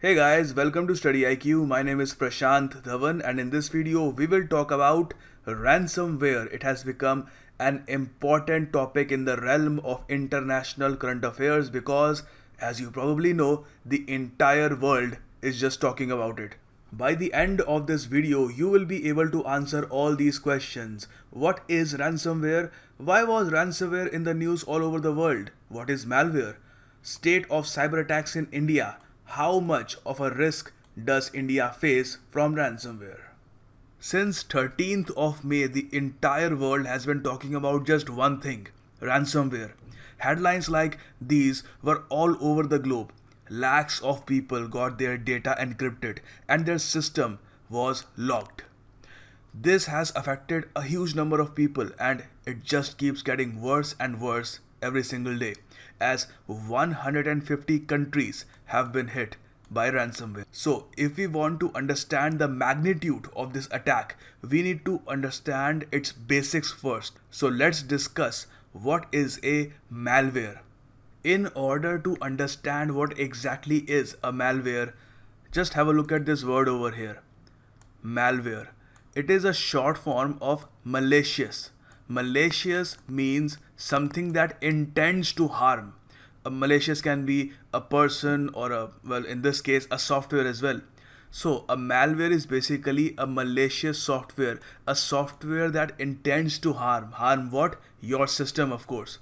Hey guys, welcome to StudyIQ. My name is Prashant Dhawan, and in this video we will talk about ransomware. It has become an important topic in the realm of international current affairs because, as you probably know, the entire world is just talking about it. By the end of this video, you will be able to answer all these questions. What is ransomware? Why was ransomware in the news all over the world? What is malware? State of cyber attacks in India. How much of a risk does India face from ransomware? Since 13th of May, the entire world has been talking about just one thing, ransomware. Headlines like these were all over the globe. Lakhs of people got their data encrypted and their system was locked. This has affected a huge number of people and it just keeps getting worse and worse every single day as 150 countries have been hit by ransomware. So if we want to understand the magnitude of this attack, we need to understand its basics first. So let's discuss what is a malware. In order to understand what exactly is a malware, just have a look at this word over here. Malware. It is a short form of malicious. Malicious means something that intends to harm. A malicious can be a person or in this case, a software as well. So a malware is basically a malicious software, a software that intends to harm. Harm what? Your system, of course.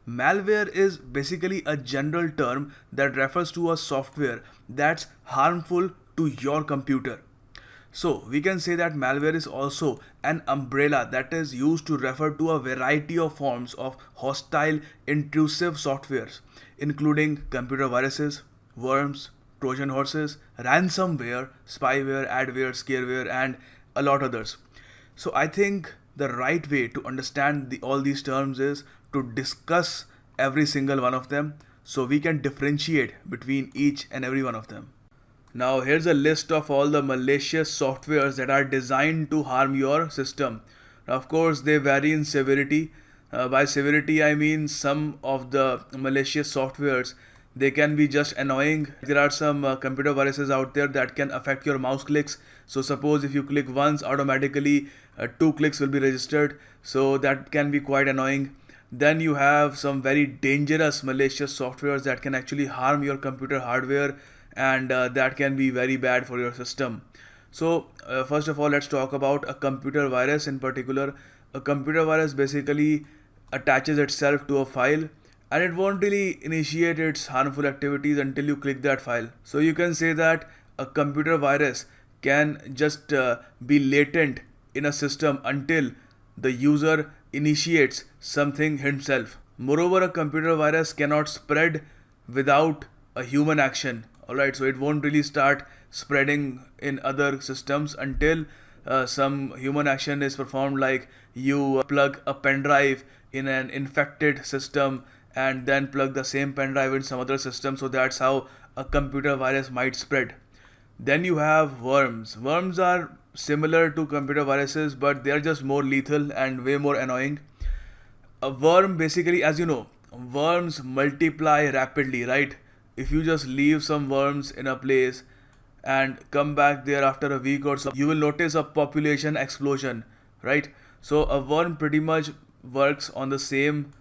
Malware is basically a general term that refers to a software that's harmful to your computer. So we can say that malware is also an umbrella that is used to refer to a variety of forms of hostile intrusive softwares, including computer viruses, worms, Trojan horses, ransomware, spyware, adware, scareware, and a lot others. So I think the right way to understand all these terms is to discuss every single one of them so we can differentiate between each and every one of them. Now here's a list of all the malicious softwares that are designed to harm your system. Now, of course, they vary in severity. By severity, I mean some of the malicious softwares, they can be just annoying. There are some computer viruses out there that can affect your mouse clicks. So suppose if you click once, automatically 2 clicks will be registered. So that can be quite annoying. Then you have some very dangerous malicious softwares that can actually harm your computer hardware, and that can be very bad for your system. So first of all, let's talk about a computer virus in particular. A computer virus basically attaches itself to a file and it won't really initiate its harmful activities until you click that file. So you can say that a computer virus can just be latent in a system until the user initiates something himself. Moreover, a computer virus cannot spread without a human action. Alright, so it won't really start spreading in other systems until some human action is performed, like you plug a pen drive in an infected system and then plug the same pen drive in some other system. So that's how a computer virus might spread. Then you have worms. Worms are similar to computer viruses, but they are just more lethal and way more annoying. A worm basically, as you know, worms multiply rapidly, right? If you just leave some worms in a place and come back there after a week or so, you will notice a population explosion, right? So a worm pretty much works on the same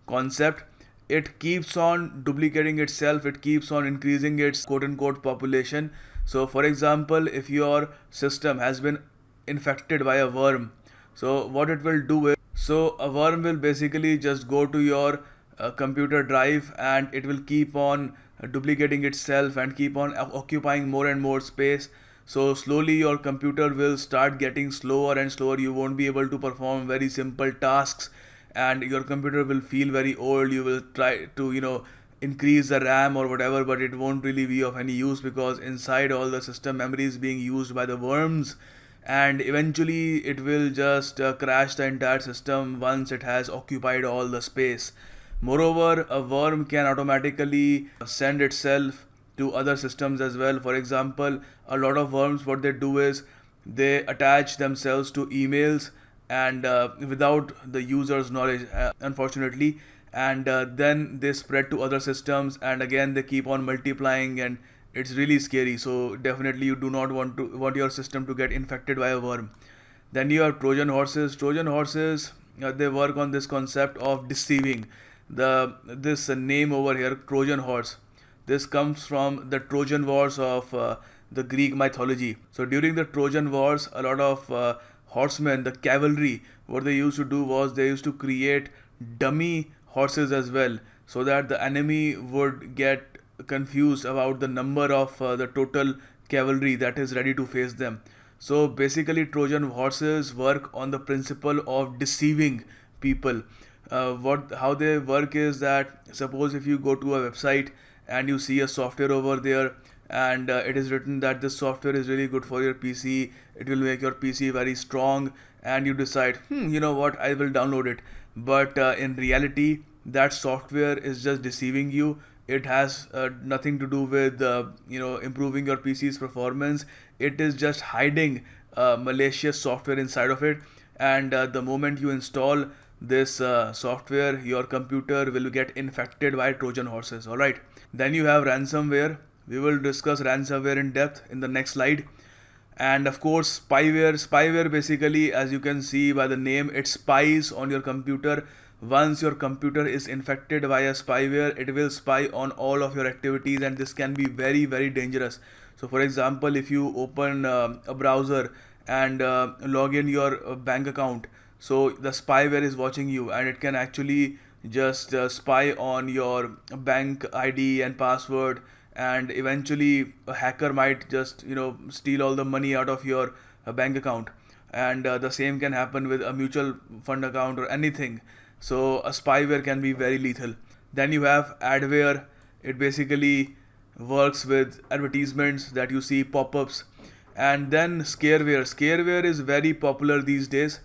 concept. It keeps on duplicating itself, it keeps on increasing its quote-unquote population. So for example, if your system has been infected by a worm, so what it will do is, so a worm will basically just go to your computer drive and it will keep on duplicating itself and keep on occupying more and more space. So slowly your computer will start getting slower and slower. You won't be able to perform very simple tasks and your computer will feel very old. You will try to increase the RAM or whatever, but it won't really be of any use because inside all the system memory is being used by the worms, and eventually it will just crash the entire system once it has occupied all the space. Moreover, a worm can automatically send itself to other systems as well. For example, a lot of worms, what they do is they attach themselves to emails and without the user's knowledge, unfortunately, and then they spread to other systems, and again they keep on multiplying and it's really scary. So definitely you do not want your system to get infected by a worm. Then you have Trojan horses. Trojan horses, they work on this concept of deceiving. This name over here, Trojan horse, this comes from the Trojan Wars of the Greek mythology. So during the Trojan Wars, a lot of horsemen, the cavalry, what they used to do was they used to create dummy horses as well, so that the enemy would get confused about the number of the total cavalry that is ready to face them. So basically, Trojan horses work on the principle of deceiving people. How they work is that, suppose if you go to a website and you see a software over there, and it is written that this software is really good for your PC, it will make your PC very strong, and you decide, you know what, I will download it. But in reality, that software is just deceiving you. It has nothing to do with improving your PC's performance. It is just hiding malicious software inside of it, and the moment you install this software, your computer will get infected by Trojan horses. All right. Then you have ransomware. We will discuss ransomware in depth in the next slide. And of course, spyware. Spyware basically, as you can see by the name, it spies on your computer. Once your computer is infected by a spyware, it will spy on all of your activities, and this can be very, very dangerous. So for example, if you open a browser and log in your bank account, so the spyware is watching you, and it can actually just spy on your bank ID and password, and eventually a hacker might just steal all the money out of your bank account. And the same can happen with a mutual fund account or anything. So a spyware can be very lethal. Then you have adware. It basically works with advertisements that you see, pop-ups. And then scareware. Scareware is very popular these days.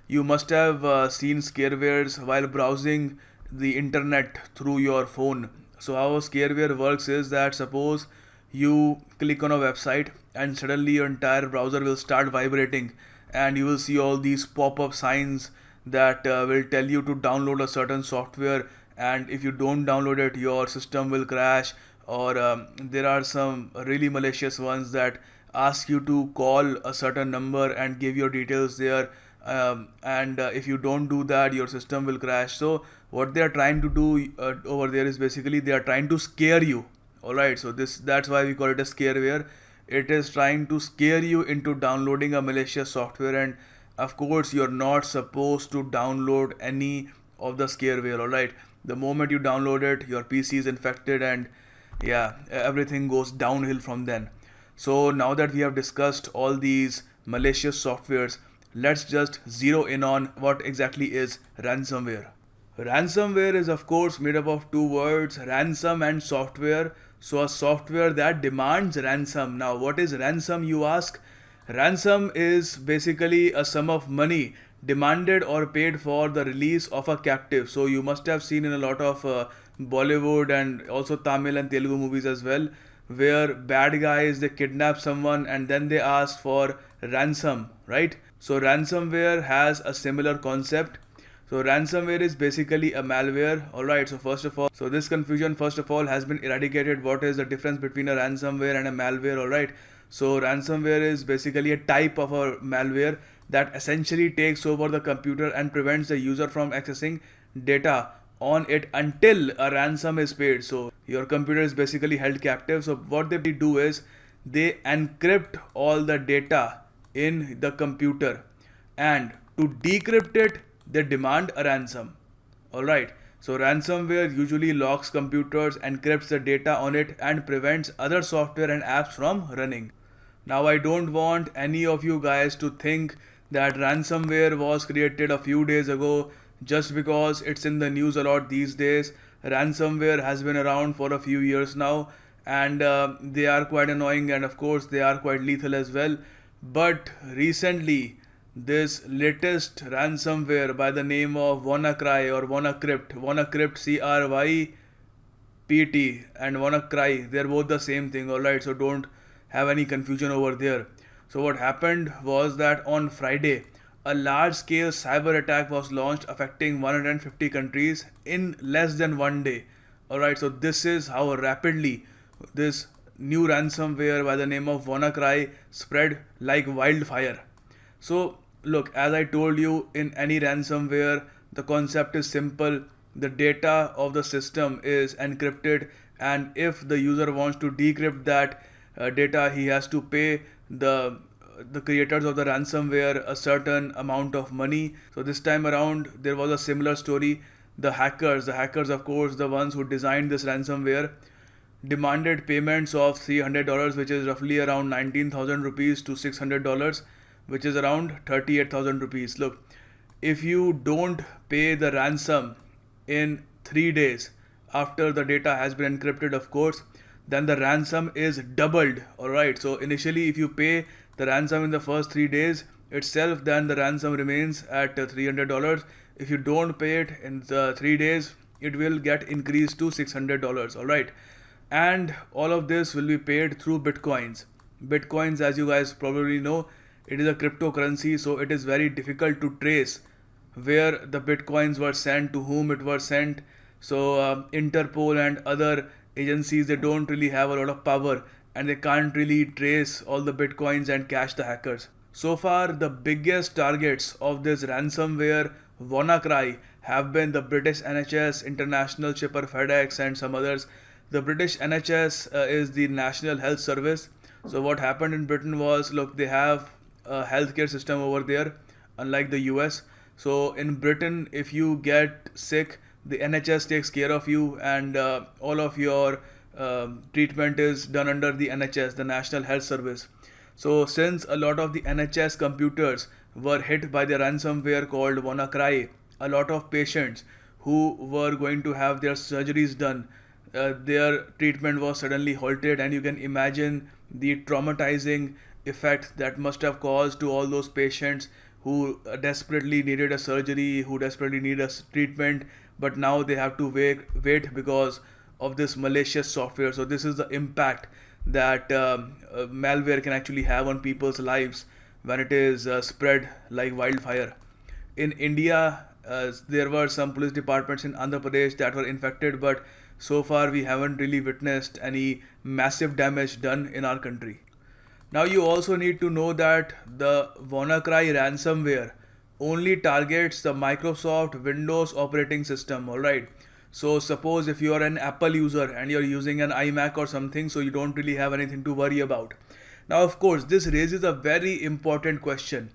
You must have seen scarewares while browsing the internet through your phone. So how scareware works is that, suppose you click on a website and suddenly your entire browser will start vibrating, and you will see all these pop-up signs that will tell you to download a certain software, and if you don't download it, your system will crash. Or there are some really malicious ones that ask you to call a certain number and give your details there, and if you don't do that, your system will crash. So what they are trying to do over there is basically they are trying to scare you. Alright, so that's why we call it a scareware. It is trying to scare you into downloading a malicious software, and of course you're not supposed to download any of the scareware. Alright, the moment you download it, your PC is infected, and yeah, everything goes downhill from then. So now that we have discussed all these malicious softwares, let's just zero in on what exactly is ransomware. Ransomware is of course made up of two words, ransom and software. So a software that demands ransom. Now what is ransom, you ask? Ransom is basically a sum of money demanded or paid for the release of a captive. So you must have seen in a lot of Bollywood and also Tamil and Telugu movies as well, where bad guys, they kidnap someone and then they ask for ransom, right? So ransomware has a similar concept. So ransomware is basically a malware. Alright, so first of all, so this confusion first of all has been eradicated. What is the difference between a ransomware and a malware? Alright, so ransomware is basically a type of a malware that essentially takes over the computer and prevents the user from accessing data on it until a ransom is paid. So your computer is basically held captive. So what they do is they encrypt all the data in the computer, and to decrypt it, they demand a ransom. Alright, so ransomware usually locks computers, encrypts the data on it, and prevents other software and apps from running. Now I don't want any of you guys to think that ransomware was created a few days ago just because it's in the news a lot these days. Ransomware has been around for a few years now, and they are quite annoying, and of course they are quite lethal as well. But recently, this latest ransomware by the name of Wannacry or Wannacrypt, CRYPT and Wannacry, they're both the same thing. Alright, so don't have any confusion over there. So what happened was that on Friday, a large-scale cyber attack was launched affecting 150 countries in less than one day. Alright, so this is how rapidly this new ransomware by the name of Wannacry spread like wildfire. So look, as I told you, in any ransomware, the concept is simple. The data of the system is encrypted, and if the user wants to decrypt that data, he has to pay the creators of the ransomware a certain amount of money. So this time around, there was a similar story. The hackers, of course, the ones who designed this ransomware, demanded payments of $300, which is roughly around 19,000 rupees, to $600, which is around 38,000 rupees. Look, if you don't pay the ransom in 3 days after the data has been encrypted, of course, then the ransom is doubled. Alright, so initially, if you pay the ransom in the first 3 days itself, then the ransom remains at $300. If you don't pay it in the 3 days, it will get increased to $600. Alright, and all of this will be paid through bitcoins. Bitcoins, as you guys probably know, it is a cryptocurrency, so it is very difficult to trace where the bitcoins were sent, to whom it was sent. So Interpol and other agencies, they don't really have a lot of power, and they can't really trace all the bitcoins and catch the hackers. So far, the biggest targets of this ransomware Wannacry have been the British NHS, International Shipper FedEx, and some others. The British NHS is the National Health Service. So what happened in Britain was, look, they have a healthcare system over there, unlike the US. So in Britain, if you get sick, the NHS takes care of you, and all of your treatment is done under the NHS, the National Health Service. So since a lot of the NHS computers were hit by the ransomware called Wannacry, a lot of patients who were going to have their surgeries done, their treatment was suddenly halted, and you can imagine the traumatizing effect that must have caused to all those patients who desperately needed a surgery, who desperately need a treatment, but now they have to wait because of this malicious software. So this is the impact that malware can actually have on people's lives when it is spread like wildfire. In India, there were some police departments in Andhra Pradesh that were infected, but so far we haven't really witnessed any massive damage done in our country. Now you also need to know that the Wannacry ransomware only targets the Microsoft Windows operating system. Alright, so suppose if you are an Apple user and you're using an iMac or something, so you don't really have anything to worry about. Now of course, this raises a very important question.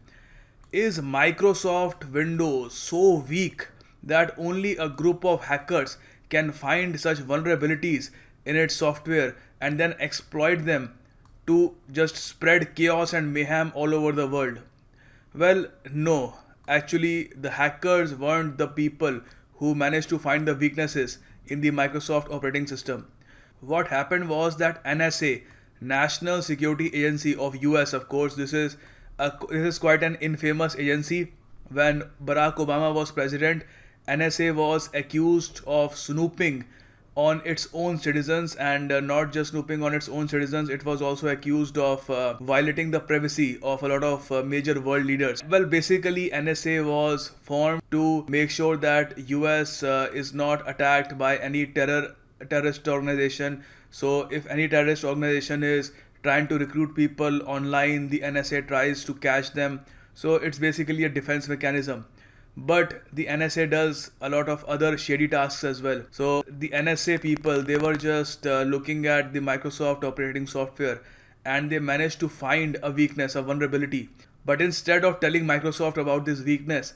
Is Microsoft Windows so weak that only a group of hackers can find such vulnerabilities in its software and then exploit them to just spread chaos and mayhem all over the world? Well, no. Actually, the hackers weren't the people who managed to find the weaknesses in the Microsoft operating system. What happened was that NSA, National Security Agency of US, of course, this is quite an infamous agency. When Barack Obama was president, NSA was accused of snooping on its own citizens, and not just snooping on its own citizens, it was also accused of violating the privacy of a lot of major world leaders. Well, basically NSA was formed to make sure that US is not attacked by any terrorist organization. So if any terrorist organization is trying to recruit people online, the NSA tries to catch them. So it's basically a defense mechanism. But the NSA does a lot of other shady tasks as well. So the NSA people, they were just looking at the Microsoft operating software, and they managed to find a weakness, a vulnerability. But instead of telling Microsoft about this weakness,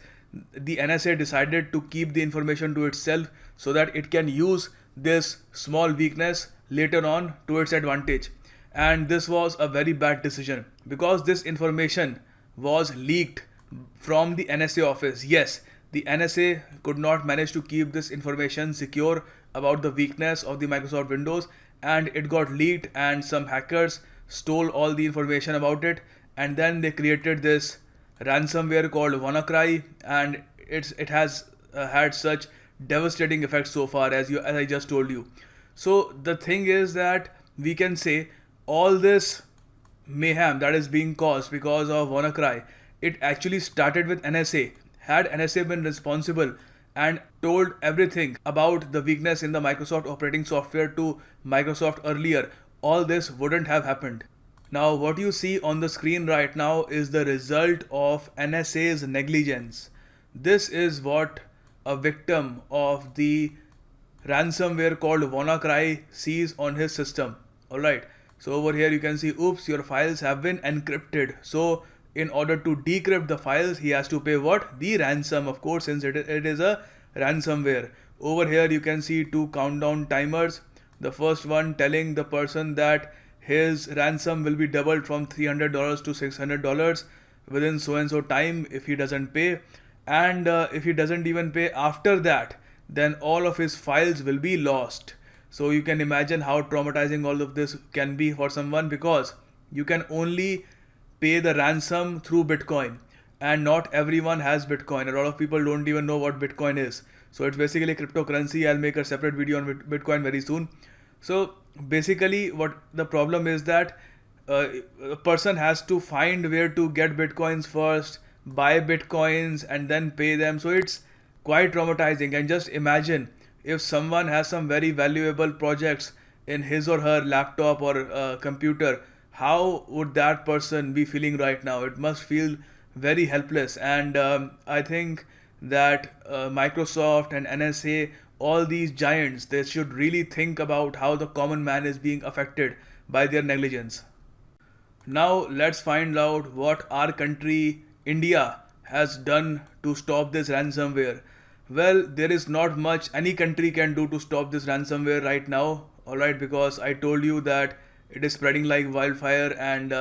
the NSA decided to keep the information to itself so that it can use this small weakness later on to its advantage. And this was a very bad decision, because this information was leaked from the NSA office. Yes, the NSA could not manage to keep this information secure about the weakness of the Microsoft Windows, and it got leaked, and some hackers stole all the information about it, and then they created this ransomware called Wannacry, and it has had such devastating effects so far, as I just told you. So the thing is that we can say all this mayhem that is being caused because of Wannacry, it actually started with NSA. Had NSA been responsible and told everything about the weakness in the Microsoft operating software to Microsoft earlier, all this wouldn't have happened. Now what you see on the screen right now is the result of NSA's negligence. This is what a victim of the ransomware called Wannacry sees on his system. Alright, so over here you can see, oops, your files have been encrypted. So in order to decrypt the files, he has to pay what? The ransom, of course, since it is a ransomware. Over here you can see two countdown timers. The first one telling the person that his ransom will be doubled from $300 to $600 within so and so time if he doesn't pay. And if he doesn't even pay after that, then all of his files will be lost. So you can imagine how traumatizing all of this can be for someone, because you can only pay the ransom through Bitcoin, and not everyone has Bitcoin. A lot of people don't even know what Bitcoin is. So it's basically a cryptocurrency. I'll make a separate video on Bitcoin very soon. So basically what the problem is that a person has to find where to get Bitcoins first, buy Bitcoins and then pay them. So it's quite traumatizing. And just imagine if someone has some very valuable projects in his or her laptop or computer, how would that person be feeling right now? It must feel very helpless. And I think that Microsoft and NSA, all these giants, they should really think about how the common man is being affected by their negligence. Now let's find out what our country, India, has done to stop this ransomware. Well, there is not much any country can do to stop this ransomware right now, alright, because I told you that it is spreading like wildfire, and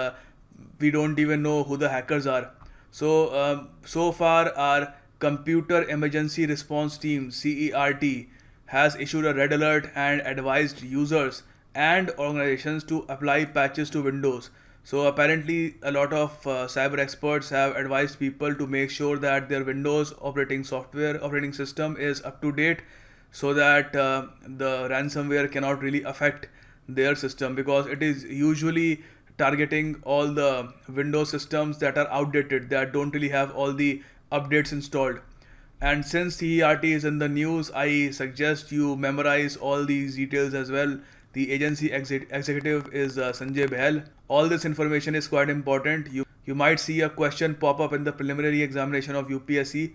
we don't even know who the hackers are. So, so far our Computer Emergency Response Team, CERT, has issued a red alert and advised users and organizations to apply patches to Windows. So apparently a lot of cyber experts have advised people to make sure that their Windows operating system is up to date, so that the ransomware cannot really affect their system, because it is usually targeting all the Windows systems that are outdated, that don't really have all the updates installed. And since CERT is in the news, I suggest you memorize all these details as well. The agency executive is Sanjay Behel. All this information is quite important. You might see a question pop up in the preliminary examination of UPSC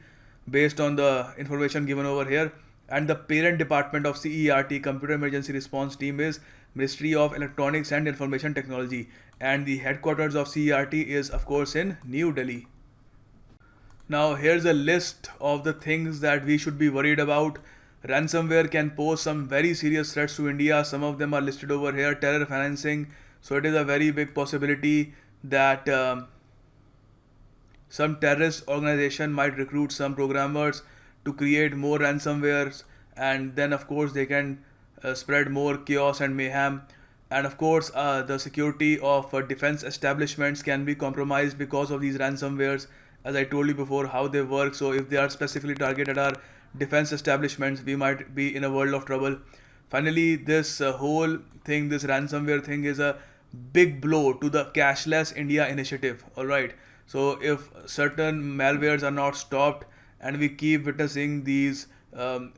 based on the information given over here. And the parent department of CERT, Computer Emergency Response Team, is Ministry of Electronics and Information Technology. And the headquarters of CERT is, of course, in New Delhi. Now here's a list of the things that we should be worried about. Ransomware can pose some very serious threats to India. Some of them are listed over here. Terror financing. So it is a very big possibility that some terrorist organization might recruit some programmers to create more ransomwares, and then of course they can spread more chaos and mayhem. And of course the security of defense establishments can be compromised because of these ransomwares, as I told you before how they work. So if they are specifically targeted at our defense establishments, we might be in a world of trouble. Finally, this whole thing, this ransomware thing, is a big blow to the Cashless India initiative. Alright, so if certain malwares are not stopped and we keep witnessing these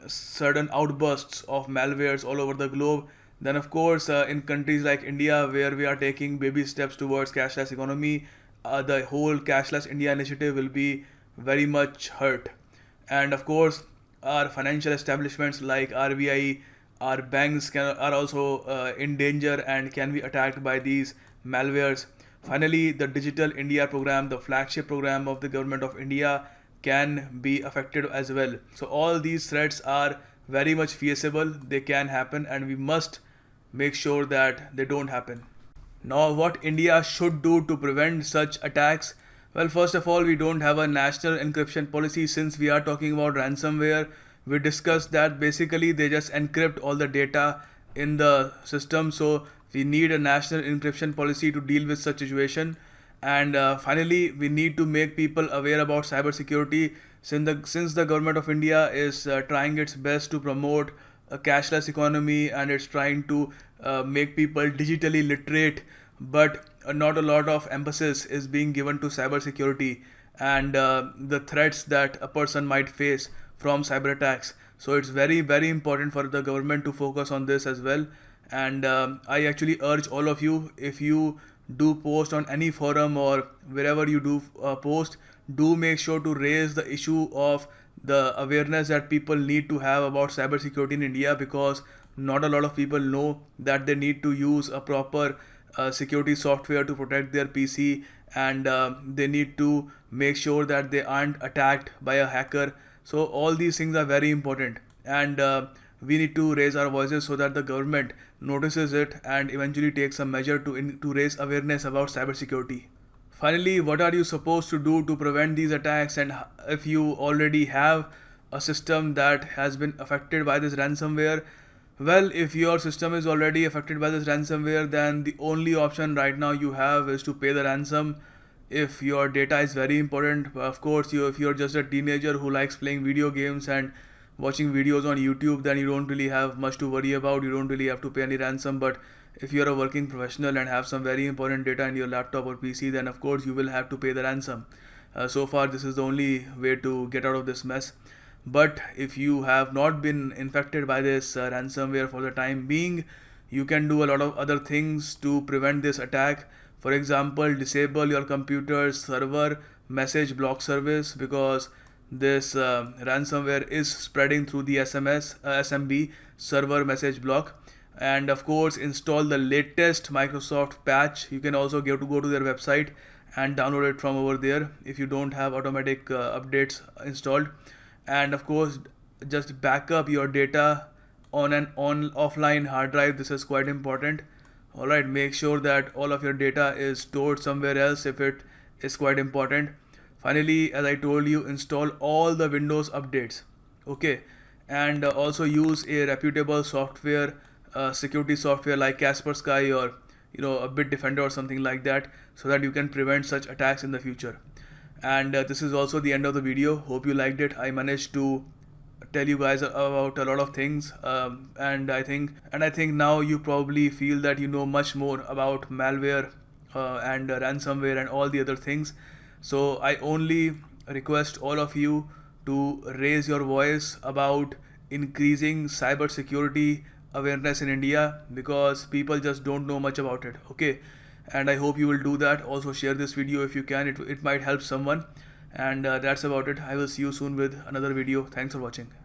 certain outbursts of malwares all over the globe, then of course in countries like India, where we are taking baby steps towards cashless economy, the whole Cashless India initiative will be very much hurt. And of course our financial establishments like RBI, our banks are also in danger and can be attacked by these malwares. Finally, the Digital India program, the flagship program of the government of India, can be affected as well. So all these threats are very much feasible. They can happen, and we must make sure that they don't happen. Now, what India should do to prevent such attacks? Well, first of all, we don't have a national encryption policy. Since we are talking about ransomware, we discussed that basically they just encrypt all the data in the system. So we need a national encryption policy to deal with such situation. And finally, we need to make people aware about cybersecurity, since the government of India is trying its best to promote a cashless economy, and it's trying to make people digitally literate, but not a lot of emphasis is being given to cybersecurity and the threats that a person might face from cyber attacks. So it's very, very important for the government to focus on this as well. And I actually urge all of you, if you do post on any forum or wherever you do post, do make sure to raise the issue of the awareness that people need to have about cybersecurity in India, because not a lot of people know that they need to use a proper security software to protect their PC, and they need to make sure that they aren't attacked by a hacker. So all these things are very important, and we need to raise our voices so that the government notices it and eventually takes some measure to raise awareness about cybersecurity. Finally, what are you supposed to do to prevent these attacks? And if you already have a system that has been affected by this ransomware, well, if your system is already affected by this ransomware, then the only option right now you have is to pay the ransom. If your data is very important, of course, if you're just a teenager who likes playing video games and watching videos on YouTube, then you don't really have much to worry about. You don't really have to pay any ransom. But if you're a working professional and have some very important data in your laptop or PC, then of course you will have to pay the ransom. So far, this is the only way to get out of this mess. But if you have not been infected by this ransomware for the time being, you can do a lot of other things to prevent this attack. For example, disable your computer's server message block service, because this ransomware is spreading through the SMB server message block. And of course, install the latest Microsoft patch. You can also go to their website and download it from over there if you don't have automatic updates installed. And of course, just back up your data on an offline hard drive. This is quite important. Alright, make sure that all of your data is stored somewhere else if it is quite important. Finally, as I told you, install all the Windows updates. Okay, and also use a reputable software, security software like Kaspersky or a Bitdefender or something like that, so that you can prevent such attacks in the future. And this is also the end of the video. Hope you liked it. I managed to tell you guys about a lot of things, and I think now you probably feel that you know much more about malware and ransomware and all the other things. So I only request all of you to raise your voice about increasing cybersecurity awareness in India, because people just don't know much about it. Okay, and I hope you will do that. Also share this video if you can. It might help someone. And that's about it. I will see you soon with another video. Thanks for watching.